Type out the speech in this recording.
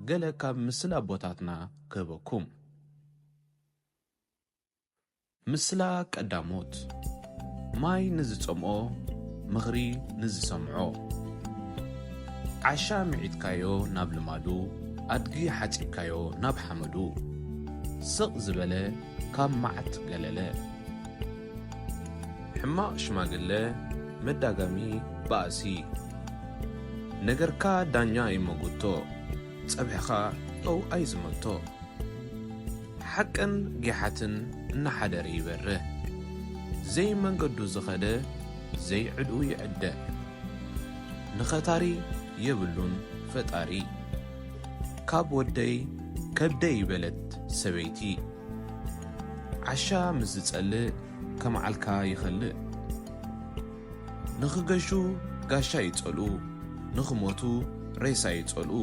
ገለ ካብ ምስላ ቦታትና ክህበኩም። ምስላ ቀዳሞት ማይ ንዝጸምኦ ምኽሪ ንዝሰምዖ ዓሻ ሚዒትካዮ ናብ ልማዱ ኣድጊ ሓጺካዮ ናብ ሓመዱ ስቕ ዝበለ ካብ ማዓት ገለለ ሕማቕ ሽማግለ መዳጋሚ ባእሲ ነገርካ ዳኛ ይመጉቶ ጸብሕኻ ጠው ኣይዝመቶ ሓቅን ጌሓትን እናሓደረ ይበርህ ዘይ መንገዱ ዝኸደ ዘይ ዕድኡ ይዕደ ንኸታሪ የብሉን ፈጣሪ ካብ ወደይ ከብደይ ይበለት ሰበይቲ ዓሻ ምስ ዝጸልእ ከመዓልካ ይኸልእ ንኽገሹ ጋሻ ይጸልኡ ንኽሞቱ ሬሳ ይጸልኡ